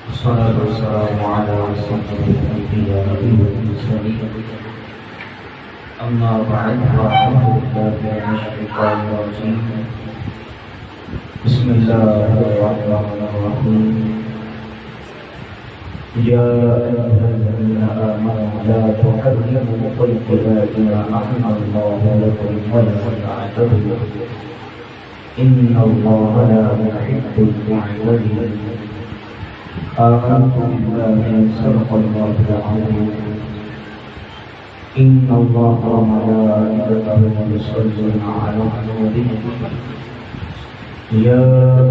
والصلاة والسلام على أشرف الأنبياء والمرسلين أما بعد فأعوذ بالله من الشيطان الرجيم بسم الله الرحمن الرحيم يا أيها الذين آمنوا لا تحرموا طيبات ما أحل الله لكم ولا تعتدوا إن الله لا يحب المعتدين آمنت بالله صدق الله العظيم إن الله وملائكته يصلون على النبي يا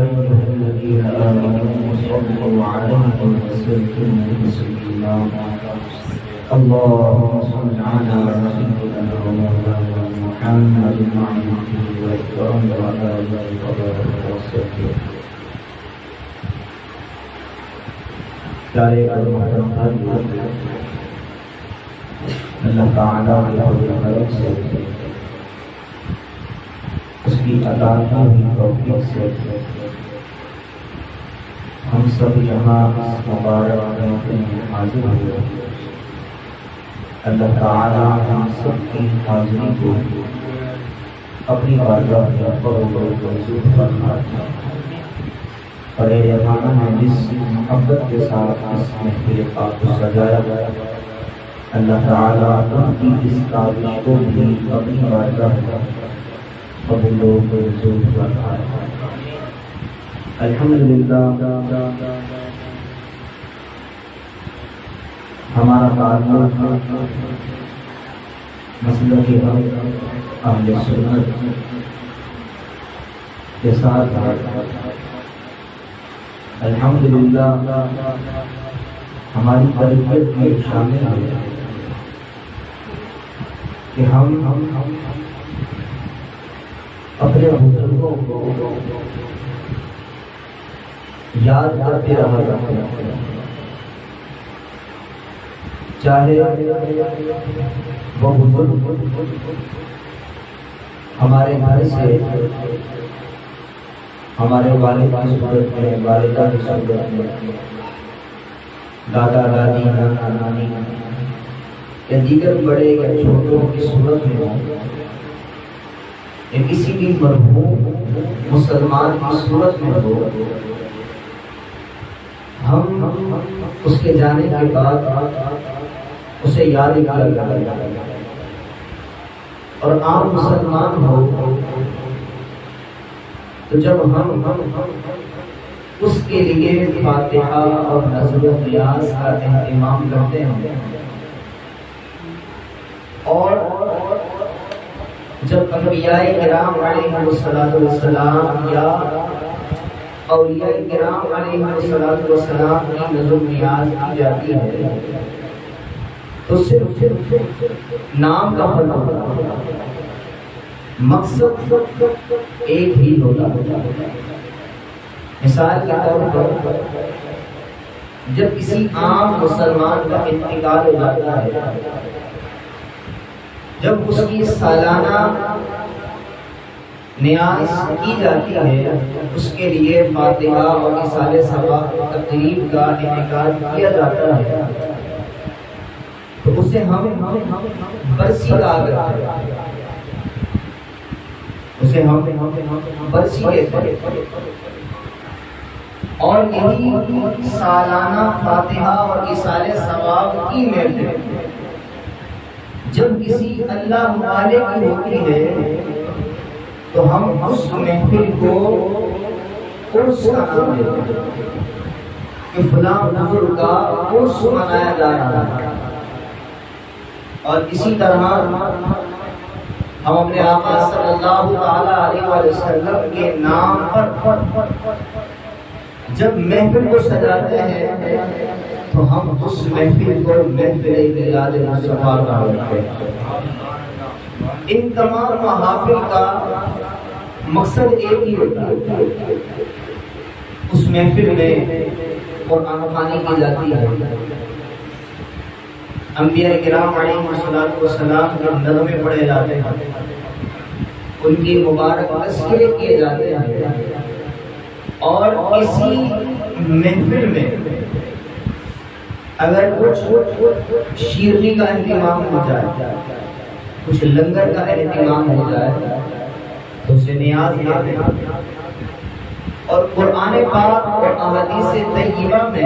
أيها الذين آمنوا صلوا عليه وسلموا تسليما اللهم صل على سيدنا ومولانا محمد وعلى آله وصحبه پیارے محترم حضرات، اللہ تعالیٰ کی فضل سے اس کی عطا کی ہوئی توفیق سے ہم سب یہاں اس مبارک موقع میں حاضر ہوئے۔ اللہ تعالیٰ ہم سب کی حاضری کو اپنی بارگاہ میں قبول و منظور فرمائے اور یہ معنی ہے جس محبت کے ساتھ اس محفل پاک کو سجایا گیا، اللہ تعالیٰ ان کی اس کاوش کو بھی اپنی بارگاہ میں قبول و منظور فرمائے۔ الحمدللہ ہمارا تعلق مسلک اہل سنت کے ساتھ الحمدللہ ہماری تربیت میں شامل ہے کہ ہم اپنے بزرگوں کو یاد کرتے رہا کرتے ہیں، چاہے وہ بزرگ ہمارے گھر سے ہمارے والد کی صورت میں، والدہ کی صورت میں، دادا دادی نانا نانی یا دیگر بڑے یا چھوٹوں کی صورت میں ہوں، یا کسی بھی مرحوم مسلمان کی صورت میں ہو، ہم اس کے جانے کے بعد اسے یاد کرتے ہیں۔ اور عام مسلمان ہو تو جب ہم اس کے لیے فاتحہ اور نذر و نیاز کا اہتمام کرتے ہیں، اور جب انبیاء کرام علیہ السلام یا اولیاء کرام علیہ السلام کی نذر و نیاز کی جاتی ہے تو صرف نام کا فرق ہوتا ہے، مقصد ایک ہی ہوتا ہے۔ مثال کے طور پر جب کسی عام مسلمان کا انتقال ہو جاتا ہے، جب اس کی سالانہ نیاز کی جاتی ہے، اس کے لیے فاتحہ اور اصالِ ثواب تقریب کا انعقاد کیا جاتا ہے، تو اسے ہم برسی کہا کرتے ہیں، اسے ہم برسی کہتے ہیں۔ اور یہی سالانہ فاتحہ اور اصالِ ثواب کی محفل جب کسی اللہ والے کی ہوتی ہے تو ہم اس محفل کو عرس کا نام دیتے ہیں کہ فلاں بزرگ کا عرس منایا جا رہا ہے۔ اور اسی طرح ہم اپنے آقا صلی اللہ علیہ وسلم کے نام پر جب محفل کو سجاتے ہیں تو ہم اس محفل کو محفل میلاد مصطفیٰ کا رکھتے ہیں۔ ان تمام محافل کا مقصد ایک ہی ہوتا ہے، اس محفل میں قرآن خوانی کی جاتی ہے، انبیاء کرام علیہ السلام کے نظمیں پڑھے جاتے ہیں، ان کی مبارک تذکرے کیے جاتے ہیں، اور کسی محفل میں اگر کچھ شیرنی کا اہتمام ہو جائے، کچھ لنگر کا اہتمام ہو جائے تو اسے نیاز ہے۔ اور قرآن پاک اور احادیث طیبہ میں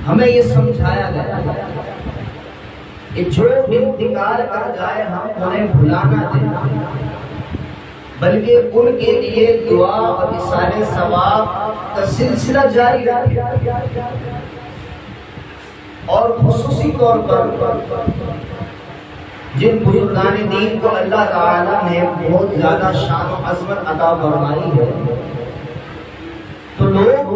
ہمیں یہ سمجھایا گیا کہ جو انتقال کر جائے ہم انہیں بھلا نہ دیں، بلکہ ان کے لیے دعا اور اثار ثواب کا سلسلہ جاری رکھیں، اور خصوصی طور پر جن بزرگان دین کو اللہ تعالیٰ نے بہت زیادہ شان و عظمت عطا فرمائی ہے، تو لوگ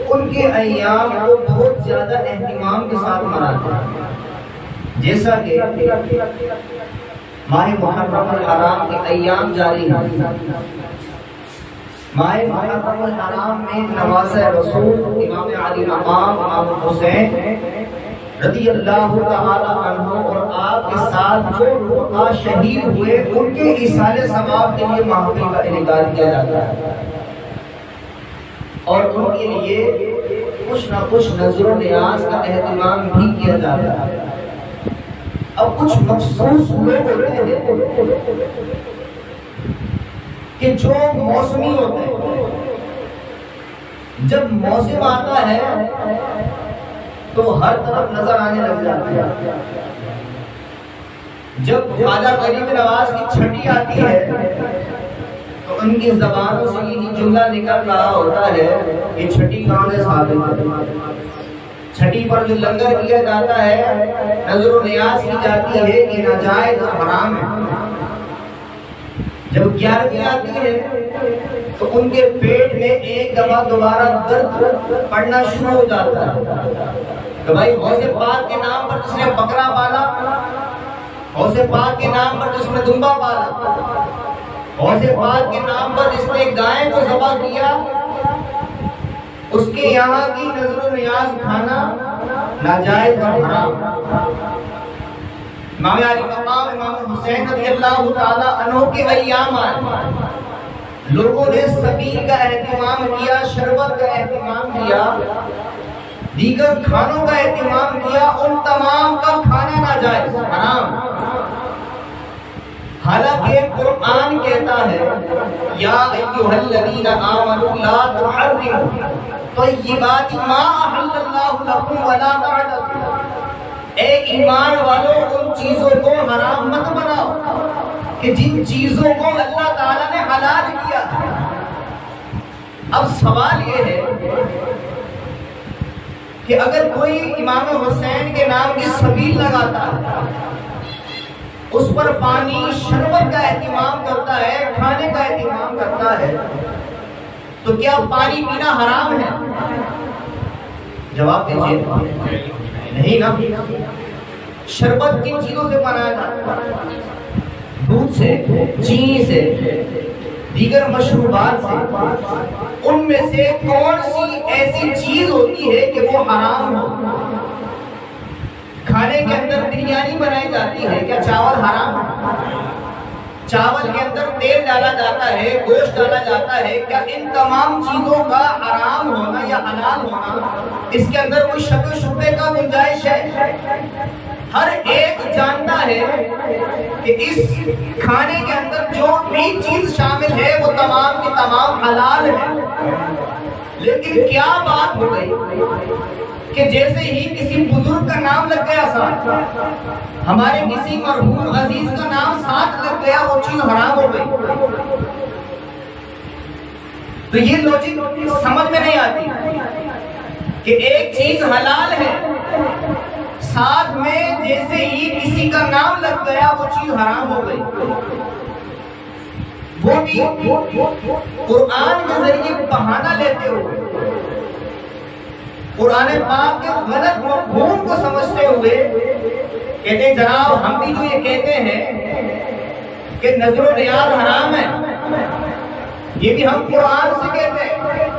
ان کے ایام کو بہت زیادہ اہتمام کے ساتھ مناتے ہیں۔ جیسا کہ ماہ محرم الحرام کے ایام جاری ہیں، ماہ محرم الحرام میں نوازہ رسول امام علی مقام امام حسین رضی اللہ تعالی عنہ اور آپ کے ساتھ جو روحاں شہید ہوئے ان کے ایصال ثواب کے لیے محفل کا انعقاد کیا جاتا ہے، اور ان کے لیے کچھ نہ کچھ نظر و نیاز کا اہتمام بھی کیا جاتا ہے۔ اب کچھ مخصوص لوگ ہوتے ہیں کہ جو موسمی ہوتے ہیں، جب موسم آتا ہے تو ہر طرف نظر آنے لگ جاتی ہے۔ جب خواجہ غریب نواز کی چھٹی آتی ہے تو ان کی زبانوں سے یہ جملہ نکل رہا ہوتا ہے کہ چھٹی کہاں سے ثابت ہے۔ چھٹی پر جو لنگر کیا جاتا ہے، نظر و نیاز کی جاتی ہے، یہ ناجائز اور حرام ہے۔ جب 11ویں آتی ہے تو ان کے پیٹ میں ایک دفعہ دوبارہ درد پڑنا شروع ہو جاتا ہے کہ بھائی غوث پاک کے نام پر جس نے بکرا پالا، غوث پاک کے نام پر جس نے دمبا پالا، غوث پاک کے نام پر جس نے گائے کو ذبح کیا، اس کے یہاں کی نظر و نیاز کھانا ناجائز اور حرام۔ امام علی مقام امام حسین رضی اللہ تعالی عنہ کے ایام آئے، لوگوں نے سبیل کا اہتمام کیا، شربت کا اہتمام کیا، دیگر کھانوں کا اہتمام کیا، ان تمام کا کھانا ناجائز حرام۔ حالانکہ قرآن کہتا ہے یا ایھا الذین آمنوا لا تحرموا طیبات ما احل اللہ لکم ولا تعتدوا، اے ایمان والو ان چیزوں کو حرام مت بناؤ کہ جن چیزوں کو اللہ تعالیٰ نے حلال کیا۔ اب سوال یہ ہے کہ اگر کوئی امام حسین کے نام کی سبیل لگاتا ہے، اس پر پانی شربت کا اہتمام کرتا ہے، کھانے کا اہتمام کرتا ہے، تو کیا پانی پینا حرام ہے؟ جواب دیجیے نہیں نا۔ شربت کن چیزوں سے بنایا جاتا ہے؟ دودھ سے، چینی سے، دیگر مشروبات سے۔ ان میں سے کون سی ایسی چیز ہوتی ہے کہ وہ حرام ہو؟ کھانے کے اندر بریانی بنائی جاتی ہے، کیا چاول حرام ہے؟ چاول کے اندر تیل ڈالا جاتا ہے، گوشت ڈالا جاتا ہے، کیا ان تمام چیزوں کا حرام ہونا یا حلال ہونا اس کے اندر کوئی شک و شبہ کا گنجائش ہے؟ ہر ایک جانتا ہے کہ اس کھانے کے اندر جو بھی چیز شامل ہے وہ تمام کی تمام حلال ہے، لیکن کیا بات ہو گئی کہ جیسے ہی کسی بزرگ کا نام لگ گیا ساتھ، ہمارے کسی مرحوم عزیز کا نام ساتھ لگ گیا، وہ چیز حرام ہو گئی۔ تو یہ لوجک سمجھ میں نہیں آتی کہ ایک چیز حلال ہے، ساتھ میں جیسے ہی کسی کا نام لگ گیا وہ چیز حرام ہو گئی۔ وہ بھی قرآن کے ذریعے بہانہ لیتے ہوئے، قرآن پاک کے غلط مفہوم کو سمجھتے ہوئے کہتے ہیں جناب ہم بھی جو یہ کہتے ہیں کہ نظر و نیاز حرام ہے، یہ بھی ہم قرآن سے کہتے ہیں،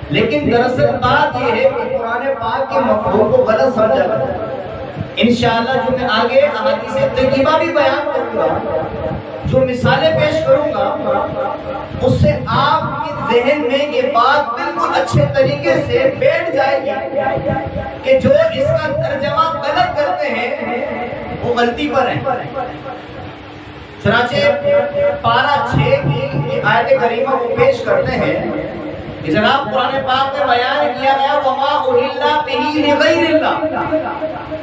لیکن دراصل بات یہ ہے کہ قرآن پاک کے مفہوم کو غلط سمجھا گیا۔ انشاءاللہ جو میں آگے احادیث طیبہ بھی بیان کروں گا، جو مثالیں پیش کروں گا، اس سے آپ کے ذہن میں یہ بات بالکل اچھے طریقے سے بیٹھ جائے گی کہ جو اس کا ترجمہ غلط کرتے ہیں وہ غلطی پر ہیں۔ چنانچہ پارہ 6 کی آیت کریمہ کو پیش کرتے ہیں کہ جناب قرآن پاک میں بیان کیا گیا وَمَا أُحِلَّ بِهِ لِغَيْرِ اللَّهِ،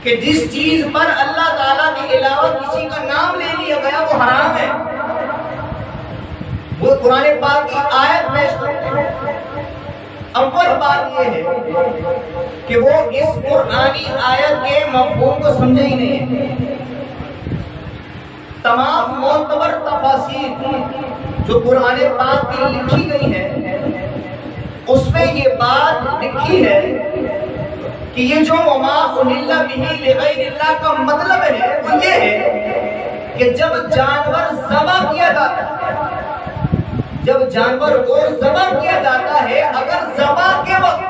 کہ جس چیز پر اللہ تعالیٰ کے علاوہ کسی کا نام لے لیا گیا وہ حرام ہے، وہ قرآن پاک کی آیت پیش کرتے ہیں۔ اول بات یہ ہے کہ وہ اس قرآنی آیت کے مفہوم کو سمجھے ہی نہیں ہے۔ تمام معتبر تفاسیر جو قرآن پاک کی لکھی گئی ہے اس میں یہ بات لکھی ہے کہ یہ جو وما اہل بہ لغیر اللہ کا مطلب ہے وہ یہ ہے کہ جب جانور ذبح کیا جاتا ہے، جب جانور کو ذبح کیا جاتا ہے، اگر ذبح کے وقت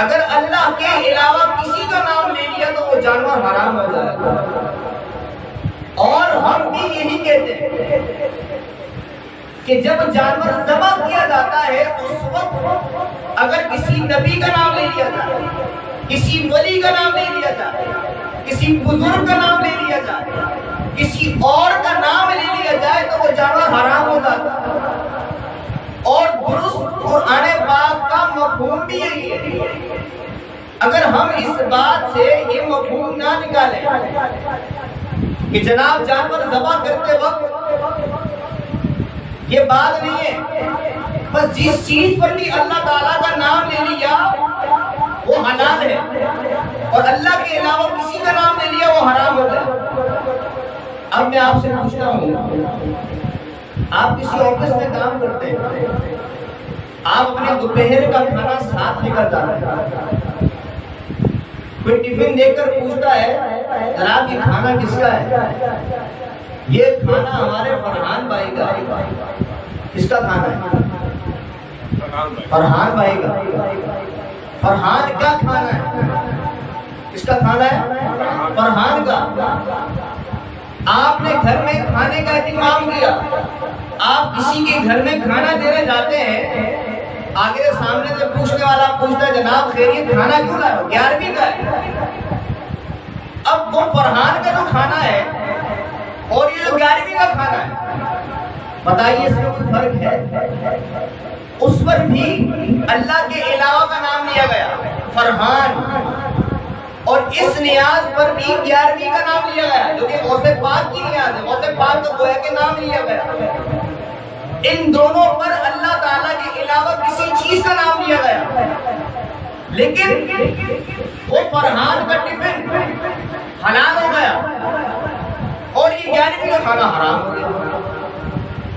اگر اللہ کے علاوہ کسی کا نام لے لیا تو وہ جانور حرام ہو جائے گا۔ اور ہم بھی یہی کہتے ہیں کہ جب جانور ذبح کیا جاتا ہے اس وقت اگر کسی نبی کا نام لے لیا جائے، کسی ولی کا نام لے لیا جائے، کسی بزرگ کا نام لے لیا جائے، کسی اور کا نام لے لیا جائے تو وہ جانور حرام ہو جاتا ہے۔ اور درست قرآن پاک کا مفہوم بھی یہی ہے۔ اگر ہم اس بات سے یہ مفہوم نہ نکالیں کہ جناب جانور ذبح کرتے وقت یہ بات نہیں ہے، بس جس چیز پر بھی اللہ تعالیٰ کا نام لے لیا وہ حلال ہے اور اللہ کے علاوہ کسی کا نام لے لیا وہ حرام ہو گیا۔ اب میں آپ سے پوچھتا ہوں، آپ کسی آفس میں کام کرتے ہیں، آپ اپنے دوپہر کا کھانا ساتھ لے کر جاتے ہیں، کوئی ٹفن دے کر پوچھتا ہے جناب یہ کھانا کس کا ہے؟ یہ کھانا ہمارے فرحان بھائی کا ہے۔ کس کا کھانا ہے؟ فرحان بھائی کا۔ فرحان کا کھانا ہے۔ کس کا کھانا ہے؟ فرحان کا۔ آپ نے گھر میں کھانے کا اہتمام کیا، آپ کسی کے گھر میں کھانا دینے جاتے ہیں، آگے سے سامنے سے پوچھنے والا پوچھتا ہے جناب خیریت کھانا کیوں لائے ہو؟ 11ویں کا ہے۔ اب وہ فرحان کا جو کھانا ہے اور یہ جو 11ویں کا کھانا ہے، بتائیے اس میں کوئی فرق ہے؟ اس پر بھی اللہ کے علاوہ کا نام لیا گیا فرحان، اور اس نیاز پر بھی 11ویں کا نام لیا گیا جو کہ غوث پاک کی نیاز ہے۔ غوث پاک کا گویا کے نام لیا گیا۔ ان دونوں پر اللہ تعالیٰ کے علاوہ کسی چیز کا نام لیا گیا، لیکن وہ فرحان کا ٹفن حلال ہو گیا اور یہ 11ویں کا کھانا حرام ہو گیا۔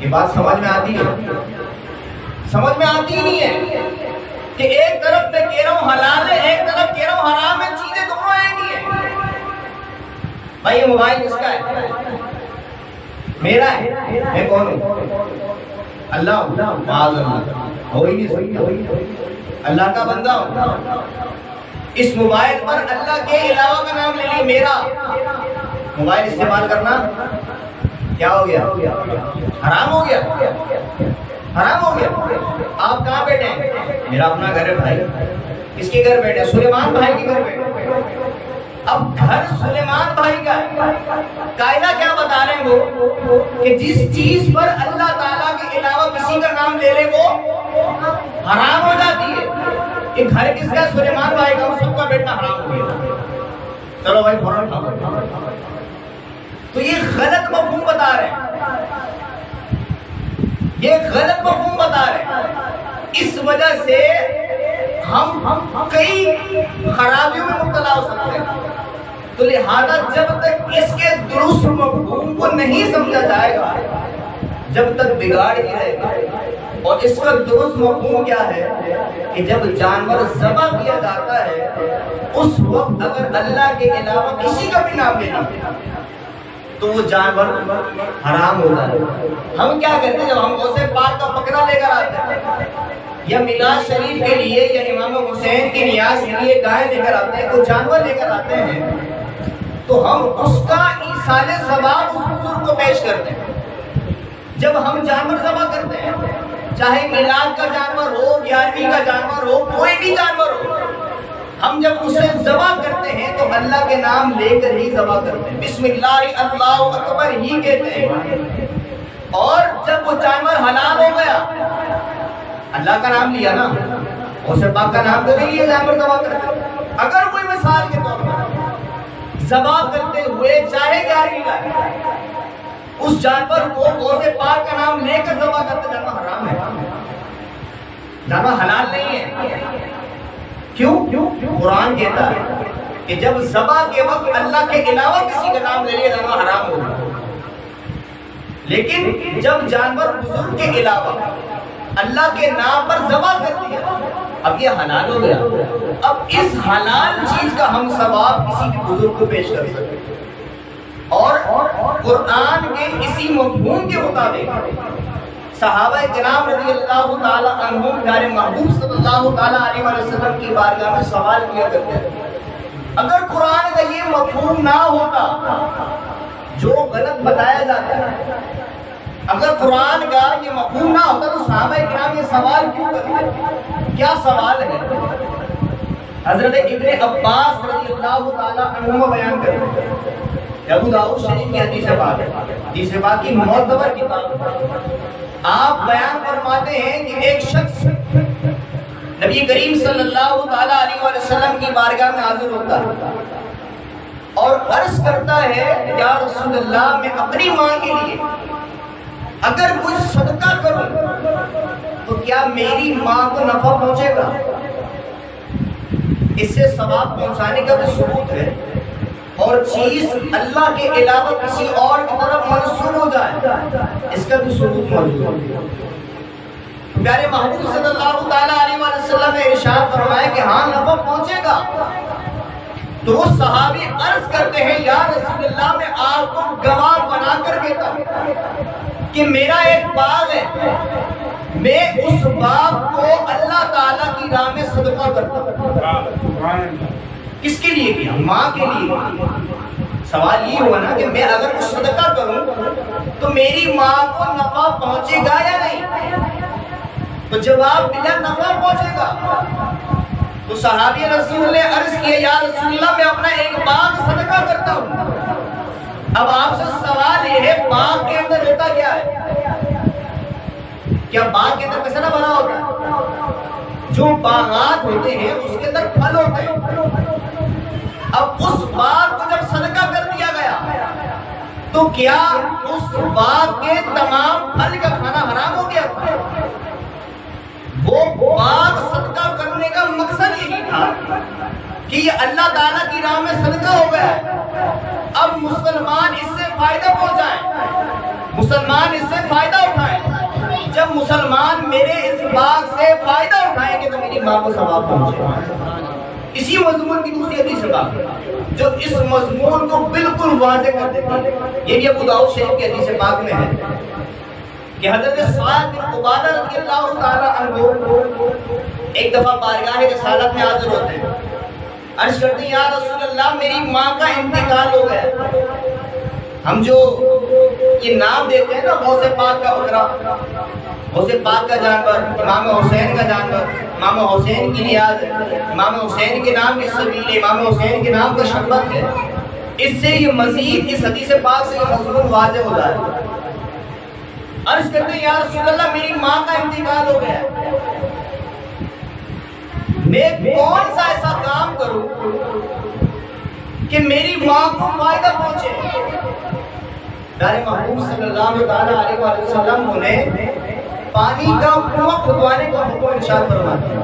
یہ بات سمجھ میں آتی ہے؟ سمجھ میں آتی ہی نہیں ہے کہ ایک طرف میں کہہ رہا ہوں حلال ہے، ایک طرف کہہ رہا ہوں حرام ہے، چیزیں دونوں ایک ہی ہیں۔ بھائی یہ موبائل کس کا ہے؟ میرا ہے۔ میں کون ہوں؟ اللہ معاذ اللہ، ہو ہی نہیں سکتا، اللہ کا بندہ ہوں۔ اس موبائل پر اللہ کے علاوہ کا نام لے لیا میرا۔ موبائل استعمال کرنا کیا ہو گیا؟ حرام ہو گیا، حرام ہو گیا۔ آپ کہاں بیٹھے ہیں؟ میرا اپنا گھر ہے بھائی۔ کس کے گھر بیٹھے؟ سلیمان بھائی کے گھر بیٹھے۔ اب گھر سلیمان بھائی کا ہے۔ قاعدہ کیا بتا رہے ہیں وہ کہ جس چیز پر اللہ تعالیٰ کے علاوہ کسی کا نام لے لے وہ حرام ہو جاتی ہے۔ کہ گھر کس کا؟ سلیمان بھائی کا، سب کا بیٹھنا حرام ہو گیا۔ چلو بھائی فوراً کھاؤ۔ تو یہ غلط مفہوم بتا رہے ہیں، یہ غلط مفہوم بتا رہے ہیں۔ اس وجہ سے ہم کئی خرابیوں میں مبتلا ہو سکتے ہیں۔ تو لہذا جب تک اس کے درست مفہوم کو نہیں سمجھا جائے گا جب تک بگاڑ ہی رہے گا۔ اور اس کا درست مفہوم کیا ہے کہ جب جانور ذبح کیا جاتا ہے اس وقت اگر اللہ کے علاوہ کسی کا بھی نام لینا تو وہ جانور حرام ہو جاتا ہے۔ ہم کیا کرتے ہیں جب ہم غوث پاک کا بکرا لے کر آتے ہیں یا میلاد شریف کے لیے یا امام حسین کی نیاز کے لیے گائے لے کر آتے ہیں، کوئی جانور لے کر آتے ہیں، تو ہم اس کا ایصال ثواب اس بزرگ کو پیش کرتے ہیں۔ جب ہم جانور ذبح کرتے ہیں، چاہے میلاد کا جانور ہو، 11ویں کا جانور ہو، کوئی بھی جانور ہو، ہم جب اسے ذبح کرتے ہیں تو اللہ کے نام لے کر ہی ذبح کرتے ہیں، بسم اللہ اللہ اکبر ہی کہتے ہیں۔ اور جب وہ جانور حلال ہو گیا، اللہ کا نام لیا نا، اسے پاک کا نام کرے یہ جانور ذبح کرتے ہیں۔ اگر کوئی مثال کے طور پر ذبح کرتے ہوئے چاہے 11ویں کا اس جانور کو اسے پاک کا نام لے کر ذبح کرتے، جانور حرام ہے، جانور حلال نہیں ہے۔ کیوں؟ قرآن کہتا ہے کہ جب ذبح کے وقت اللہ کے علاوہ کسی کا نام لے لیا جانور حرام ہوگا، لیکن جب جانور بزرگ کے علاوہ اللہ کے نام پر ذبح کر دیا، اب یہ حلال ہو گیا۔ اب اس حلال چیز کا ہم ثواب کسی بھی بزرگ کو پیش کر سکتے ہیں، اور قرآن کے اسی مفہوم کے مطابق صحابہ کرام رضی اللہ تعالی عنہم پیارے محبوب صلی اللہ تعالی علیہ وسلم کی بارگاہ میں سوال کیا کرتے تھے۔ اگر قرآن کا یہ مفہوم نہ ہوتا جو غلط بتایا جاتا ہے، اگر قرآن کا یہ مفہوم نہ ہوتا تو صحابہ کرام یہ سوال کیوں کرتے؟ کیا سوال ہے؟ حضرت ابن عباس رضی اللہ تعالی عنہما بیان کرتے ہیں، ابو داؤد شریف کی حدیث پاک ہے، حدیث پاک کی معتبر کتاب ہے۔ آپ بیان فرماتے ہیں کہ ایک شخص نبی کریم صلی اللہ تعالی علیہ وسلم کی بارگاہ میں حاضر ہوتا ہے اور عرض کرتا ہے، یا رسول اللہ، میں اپنی ماں کے لیے اگر کچھ صدقہ کروں تو کیا میری ماں کو نفع پہنچے گا؟ اس سے ثواب پہنچانے کا بھی ثبوت ہے، اور چیز اللہ کے علاوہ کسی اور کی طرف منسوب ہو جائے اس کا بھی ثبوت موجود ہے۔ پیارے محبوب صلی اللہ تعالی علیہ وسلم نے ارشاد فرمایا کہ ہاں نفع پہنچے گا۔ تو وہ صحابی عرض کرتے ہیں، یا رسول اللہ، میں آپ کو گواہ بنا کر کہتا ہوں کہ میرا ایک باغ ہے، میں اس باغ کو اللہ تعالیٰ کی راہ میں صدقہ کرتا ہوں۔ کس کے لیے کیا؟ ماں کے لیے۔ سوال یہ ہوا نا کہ میں اگر کچھ صدقہ کروں تو میری ماں کو نفع پہنچے گا یا نہیں؟ تو جواب دیا، نفع پہنچے گا۔ تو صحابی رسول نے عرض کیا، یا رسول اللہ، میں اپنا ایک باغ صدقہ کرتا ہوں۔ اب آپ سے سوال یہ ہے، باغ کے اندر ہوتا کیا ہے؟ کیا باغ کے اندر کسرہ بنا ہوتا ہے؟ جو باغات ہوتے ہیں اس کے اندر پھل ہوتے ہیں۔ اب اس باغ کو جب صدقہ کر دیا گیا تو کیا اس باغ کے تمام پھل کا کھانا حرام ہو گیا تھا؟ وہ باغ صدقہ کرنے کا مقصد یہی تھا کہ یہ اللہ تعالیٰ کی راہ میں صدقہ ہو گیا ہے، اب مسلمان اس سے فائدہ پہنچائیں، مسلمان اس سے فائدہ اٹھائیں۔ جب مسلمان میرے اس باغ سے فائدہ اٹھائیں گے تو میری ماں کو ثواب پہنچے۔ اسی مضمون کی دوسری حدیث ہے جو اس مضمون کو بالکل واضح کر دیتی ہے، یہ بھی ابو داؤد شریف کی حدیث پاک میں ہے کہ حضرت سعد بن عبادہ رضی اللہ تعالی عنہ ایک دفعہ بارگاہ رسالت میں حاضر ہوتے ہیں، عرض کرتے ہیں، یا رسول اللہ، میری ماں کا انتقال ہو گیا۔ ہم جو یہ نام دیتے ہیں نا، غوث پاک کا بکرا، غوث پاک کا جانور، امام حسین کا جانور، امام حسین کی نیاز ہے، امام حسین کے نام کی سبیل، امام حسین کے نام کا شربت ہے، اس سے یہ مزید اس حدیث پاک سے یہ مضمون واضح ہو جائے۔ عرض کرتے ہیں، یا رسول اللہ، میری ماں کا انتقال ہو گیا، میں کون سا ایسا کام کروں کہ میری ماں کو فائدہ پہنچے؟ پیارے محبوب صلی اللہ علیہ وسلم نے پانی کا کنواں کھدوانے کا حکم ارشاد فرما دیا۔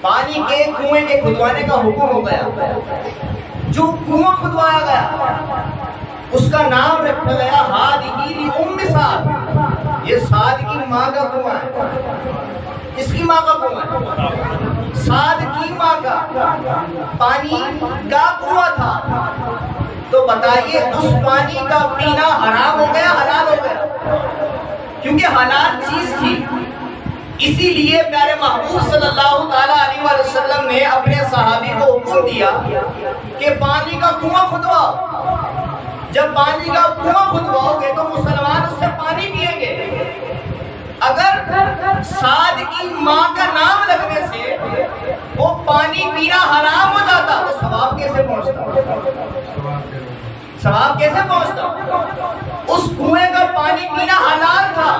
پانی کے کنویں کے کھدوانے کا حکم ہو گیا۔ جو کنواں کھدوایا گیا اس کا نام رکھا گیا ہادی ام سعد، یہ سعد کی ماں کا کنواں ہے، اس کی ماں کا کنواں ہے، سعد کی ماں کا پانی کا کنواں تھا۔ تو بتائیے اس پانی کا پینا حرام ہو گیا حلال ہو گیا؟ کیونکہ حلال چیز تھی، اسی لیے پیارے محبوب صلی اللہ تعالیٰ علیہ وسلم نے اپنے صحابی کو حکم دیا کہ پانی کا کنواں کھدواؤ۔ جب پانی کا کنواں کھدواؤ گے تو مسلمان اس سے پانی پیئیں گے۔ اگر سعد کی ماں کا نام لگنے سے وہ پانی پینا حرام ہو جاتا تو ثواب کیسے پہنچتا؟ ثواب کیسے پہنچتا؟ اس کنویں کا پانی پینا حلال تھا۔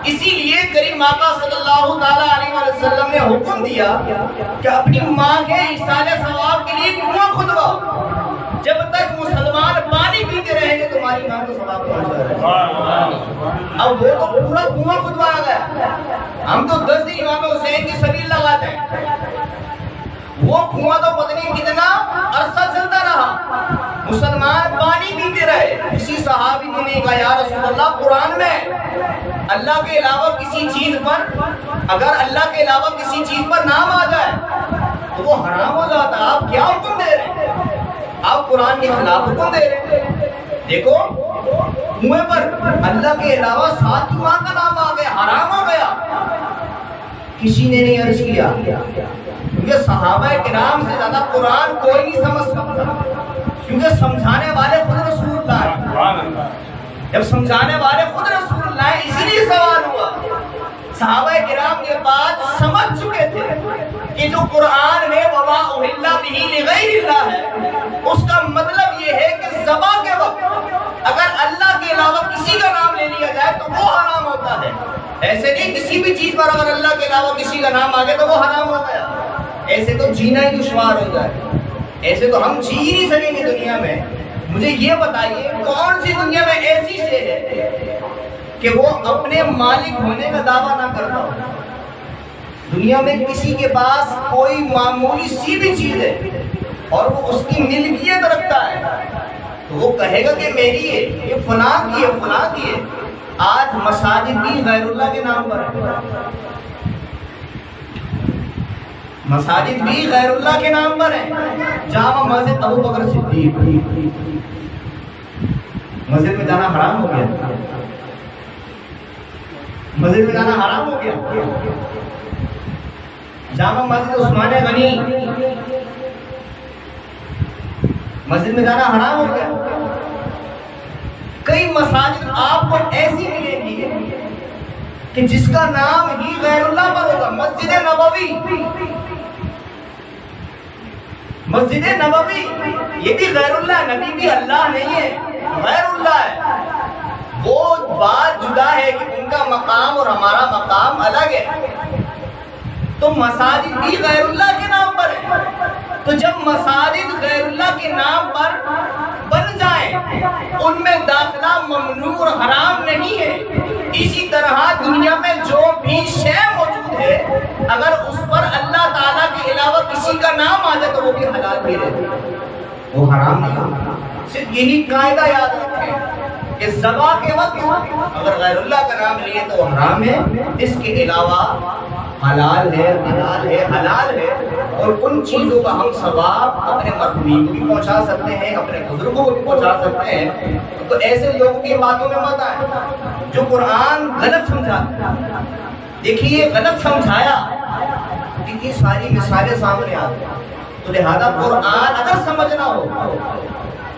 اسی لیے کریم آقا صلی اللہ تعالیٰ علیہ وسلم نے حکم دیا کہ اپنی ماں کے ایصال ثواب کے لیے کنواں کھدواؤ۔ جب تک مسلمان پانی پیتے رہیں گے تمہاری ماں کو ثواب پہنچا رہے ہیں۔ اب وہ تو پورا کنواں کھدوایا گیا، ہم تو 10 امام حسین کی سبیل لگاتے ہیں۔ وہ کنواں تو پتہ نہیں کتنا عرصہ چلتا رہا، مسلمان پانی پیتے رہے۔ اسی صحابی نے کہا یا رسول اللہ، قرآن میں اللہ کے علاوہ کسی چیز پر، اگر اللہ کے علاوہ کسی چیز پر نام آ جائے تو وہ حرام ہو جاتا ہے، آپ کیا حکم دے رہے ہیں؟ آپ قرآن کے خلاف حکم دے رہے ہیں۔ دیکھو کنویں پر اللہ کے علاوہ ساتھ ماں کا نام آ گیا، حرام ہو گیا۔ کسی نے نہیں عرض کیا، کیونکہ صحابہ کرام سے زیادہ قرآن کوئی نہیں سمجھ سکتا، کیونکہ سمجھانے والے خود رسول اللہ ہیں۔ جب سمجھانے والے خود رسول اللہ ہیں، اسی لیے سوال ہوا۔ صحابہ کرام یہ بات سمجھ چکے تھے کہ جو قرآن میں وَمَا أُحِلَّ بِهِ لِغَيْرِ اللَّهِ ہے، اس کا مطلب یہ ہے کہ ذبح کے وقت اگر اللہ کے علاوہ کسی کا نام لے لیا جائے تو وہ حرام ہوتا ہے۔ ایسے نہیں کسی بھی چیز پر اگر اللہ کے علاوہ کسی کا نام آ گیا تو وہ حرام ہو گیا۔ ایسے تو جینا ہی دشوار ہو جائے، ایسے تو ہم جی ہی نہیں سکیں گے دنیا میں۔ مجھے یہ بتائیے کون سی دنیا میں ایسی شے ہے کہ وہ اپنے مالک ہونے کا دعویٰ نہ کرتا ہو؟ دنیا میں کسی کے پاس کوئی معمولی سی بھی چیز ہے اور وہ اس کی ملکیت رکھتا ہے تو وہ کہے گا کہ میری ہے، یہ فلاں کی ہے، فلاں کی ہے۔ آج مساجد بھی غیر اللہ کے نام پر ہے، مساجد بھی غیر اللہ کے نام پر ہیں۔ جامع مسجد ابو بکر صدیق، مسجد میں جانا حرام ہو گیا، مسجد میں جانا حرام ہو گیا۔ جامع مسجد عثمان غنی، مسجد میں جانا حرام ہو گیا۔ کئی مساجد آپ کو ایسی ملے گی کہ جس کا نام ہی غیر اللہ پر ہوگا۔ مسجد نبوی، مسجد نبوی یہ بھی غیر اللہ ہے، نبی بھی اللہ نہیں ہے، غیر اللہ ہے۔ وہ بات جدا ہے کہ ان کا مقام اور ہمارا مقام الگ ہے۔ تو مساجد بھی غیر اللہ کے نام پر ہے۔ تو جب مساجد غیر اللہ کے نام پر بن جائیں ان میں داخلہ ممنوع اور حرام نہیں ہے۔ اسی طرح دنیا میں جو بھی شے موجود ہے اگر اس پر اللہ تعالیٰ کے علاوہ کسی کا نام آ جائے تو وہ بھی حلال بھی رہے، وہ حرام نہیں ہوگا۔ صرف یہی قاعدہ یاد رکھیں کہ ذبح کے وقت اگر غیر اللہ کا نام لیے تو حرام ہے، اس کے علاوہ حلال ہے، حلال ہے، حلال ہے۔ اور ان چیزوں کا ہم ثواب اپنے مرحومین کو بھی پہنچا سکتے ہیں، اپنے بزرگوں کو بھی پہنچا سکتے ہیں۔ تو ایسے لوگوں کی باتوں میں مت آئے جو قرآن غلط سمجھاتے ہیں۔ دیکھیے غلط سمجھایا، اتنی ساری مثالیں سامنے آتی ہیں۔ تو لہذا قرآن اگر سمجھنا ہو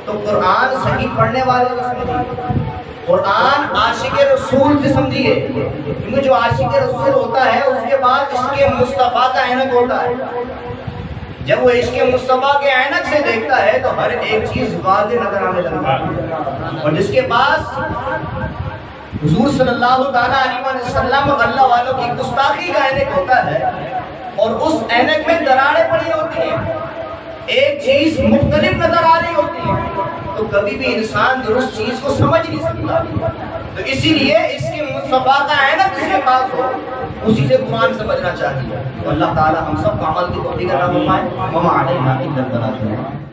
تو قرآن صحیح پڑھنے والے کو سمجھیے، قرآن عاشق رسول سے سمجھیے، کیونکہ جو عاشق رسول ہوتا ہے اس کے بعد عشق مصطفیٰ کا عینک ہوتا ہے۔ جب وہ عشق مصطفیٰ کے عینک سے دیکھتا ہے تو ہر ایک چیز واضح نظر آنے لگتا ہے۔ اور جس کے پاس حضور صلی اللہ تعالیٰ علیہ وسلم اور اللہ والوں کی گستاخی کا عینک ہوتا ہے اور اس عینک میں دراڑیں پڑی ہوتی ہیں، ایک چیز مختلف نظر آ رہی ہوتی ہے، تو کبھی بھی انسان درست چیز کو سمجھ نہیں سکتا۔ تو اسی لیے اس کے مصطفیٰ کا عینک جس کے پاس ہو اسی سے قرآن سمجھنا چاہیے۔ تو اللہ تعالی ہم سب کو عمل کی توفیق عطا فرمائے۔ وما علینا الا البلاغ۔